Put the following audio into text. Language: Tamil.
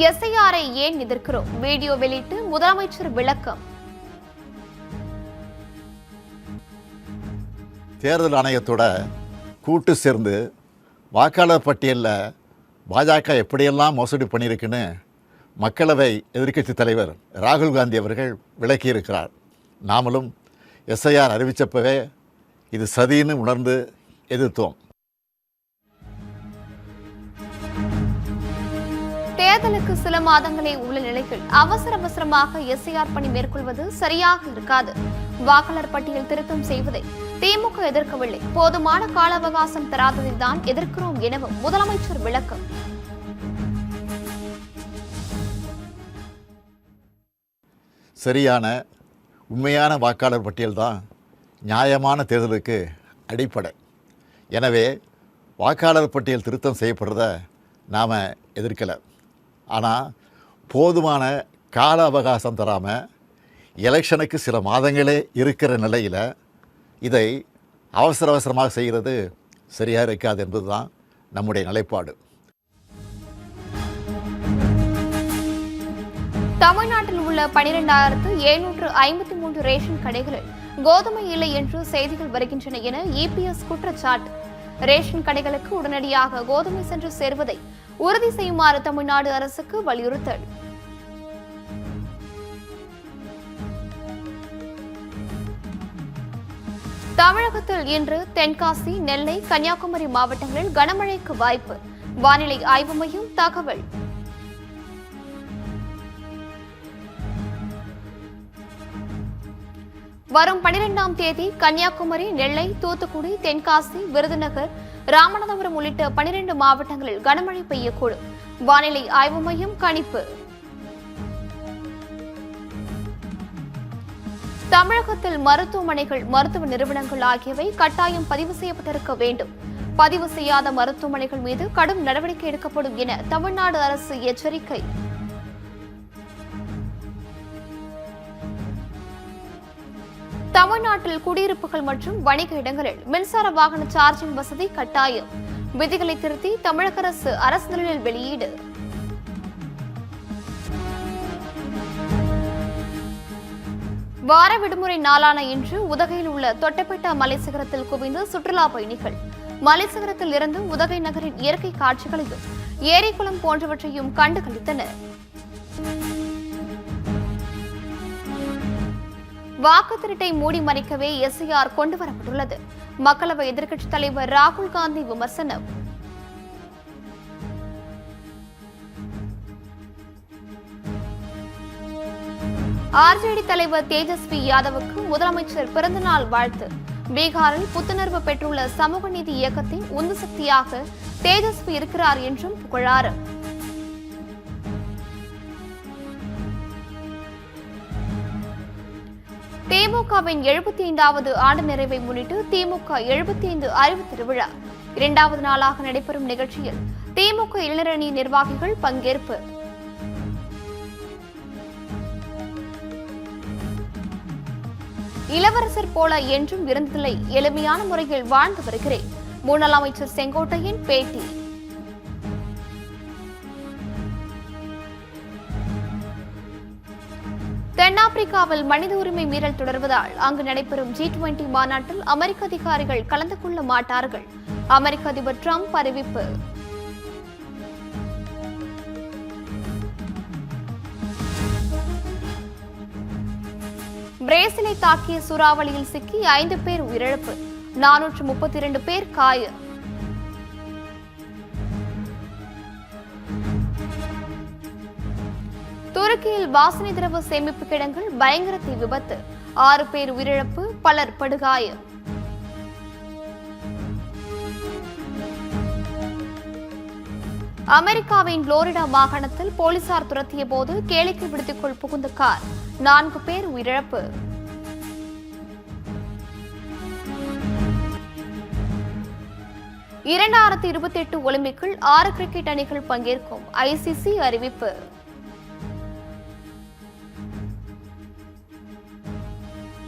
எஸ்ஐஆரை ஏன் எதிர்க்கிறோம்? வீடியோ வெளியிட்டு முதலமைச்சர் விளக்கம். தேர்தல் ஆணையத்தோட கூட்டு சேர்ந்து வாக்காளர் பட்டியலில் பாஜக எப்படியெல்லாம் மோசடி பண்ணியிருக்குன்னு மக்களவை எதிர்க்கட்சி தலைவர் ராகுல் காந்தி அவர்கள் விளக்கியிருக்கிறார். நாமளும் எஸ்ஐஆர் அறிவித்தப்பவே இது சதின்னு உணர்ந்து எதிர்த்தோம். தேர்தலுக்கு சில மாதங்களே உள்ள நிலையில் அவசரமாக எஸ்ஐஆர் பணி மேற்கொள்வது சரியாக இருக்காது. வாக்காளர் பட்டியல் திருத்தம் செய்வதை திமுக எதிர்க்கவில்லை, போதுமான கால அவகாசம் தராததை தான் எதிர்க்கிறோம் எனவும் முதலமைச்சர் விளக்கம். சரியான உண்மையான வாக்காளர் பட்டியல் தான் நியாயமான தேர்தலுக்கு அடிப்படை. எனவே வாக்காளர் பட்டியல் திருத்தம் செய்யப்படுறத நாம் எதிர்க்கலை. ஆனால் போதுமான கால அவகாசம் தராமல் எலெக்ஷனுக்கு சில மாதங்களே இருக்கிற நிலையில் இதை அவசரமாக செய்கிறது சரியாக இருக்காது என்பது தான் நம்முடைய நிலைப்பாடு. தமிழ்நாட்டில் உள்ள 12,753 ரேஷன் கடைகளில் கோதுமை இல்லை என்று செய்திகள் வருகின்றன என இபிஎஸ் குற்றச்சாட்டு. ரேஷன் கடைகளுக்கு உடனடியாக கோதுமை சென்று சேர்வதை உறுதி செய்யுமாறு தமிழ்நாடு அரசுக்கு வலியுறுத்தல். தமிழகத்தில் இன்று தென்காசி, நெல்லை, கன்னியாகுமரி மாவட்டங்களில் கனமழைக்கு வாய்ப்பு. வானிலை ஆய்வு மையம் தகவல். வரும் 12ஆம் தேதி கன்னியாகுமரி, நெல்லை, தூத்துக்குடி, தென்காசி, விருதுநகர், ராமநாதபுரம் உள்ளிட்ட 12 மாவட்டங்களில் கனமழை பெய்யக்கூடும். வானிலை ஆய்வு மையம் கணிப்பு. தமிழகத்தில் மருத்துவமனைகள், மருத்துவ நிறுவனங்கள் ஆகியவை கட்டாயம் பதிவு செய்யப்பட்டிருக்க வேண்டும். பதிவு செய்யாத மருத்துவமனைகள் மீது கடும் நடவடிக்கை எடுக்கப்படும் என தமிழ்நாடு அரசு எச்சரிக்கை. தமிழ்நாட்டில் குடியிருப்புகள் மற்றும் வணிக இடங்களில் மின்சார வாகன சார்ஜிங் வசதி கட்டாயம். விதிகளை திருத்தி தமிழக அரசு அரசிதழில் வெளியீடு. வார விடுமுறை நாளான இன்று உதகையில் உள்ள தொட்டபெட்டா மலைச்சிகரத்தில் குவிந்து சுற்றுலா பயணிகள் மலைச்சிகரத்தில் இருந்து உதகை நகரின் இயற்கை காட்சிகளையும் ஏரிக்குளம் போன்றவற்றையும் கண்டு களித்தனர். வாக்கு திருட்டை மூடி மறைக்கவே எஸ்ஐஆர் கொண்டுவரப்பட்டுள்ளது. மக்களவை எதிர்க்கட்சித் தலைவர் ராகுல் காந்தி விமர்சனம். ஆர்ஜேடி தலைவர் தேஜஸ்வி யாதவுக்கு முதலமைச்சர் பிறந்தநாள் வாழ்த்து. பீகாரில் புத்துணர்வு பெற்றுள்ள சமூக நீதி இயக்கத்தின் உந்து சக்தியாக தேஜஸ்வி இருக்கிறார் என்றும் புகழாரம். திமுகவின் 75வது ஆண்டு நிறைவை முன்னிட்டு திமுக 75 அறிவு திருவிழா 2வது நாளாக நடைபெறும் நிகழ்ச்சியில் திமுக இளைஞரணி நிர்வாகிகள் பங்கேற்பு. இளவரசர் போல என்றும் இருந்ததில்லை, எளிமையான முறையில் வாழ்ந்து வருகிறேன். முன்னாள் அமைச்சர் செங்கோட்டையன் பேட்டி. தென்னாப்பிரிக்காவில் மனித உரிமை மீறல் தொடர்வதால் அங்கு நடைபெறும் G20 மாநாட்டில் அமெரிக்க அதிகாரிகள் கலந்து கொள்ள மாட்டார்கள். அமெரிக்க அதிபர் டிரம்ப் அறிவிப்பு. பிரேசிலை தாக்கிய சூறாவளியில் சிக்கி 5 பேர் உயிரிழப்பு, 432 பேர் காயம். துருக்கியில் வாசனை திரவ சேமிப்பு கிடங்கில் பயங்கர தீ விபத்து, 6 பேர் உயிரிழப்பு, பலர் படுகாயம். அமெரிக்காவின் புளோரிடா மாகாணத்தில் போலீசார் துரத்திய போது கேளிக்கை விடுதிக்குள் புகுந்த கார், 4 பேர் உயிரிழப்பு. (2028) ஒலிம்பிக்கில் 6 கிரிக்கெட் அணிகள் பங்கேற்கும் ICC அறிவிப்பு.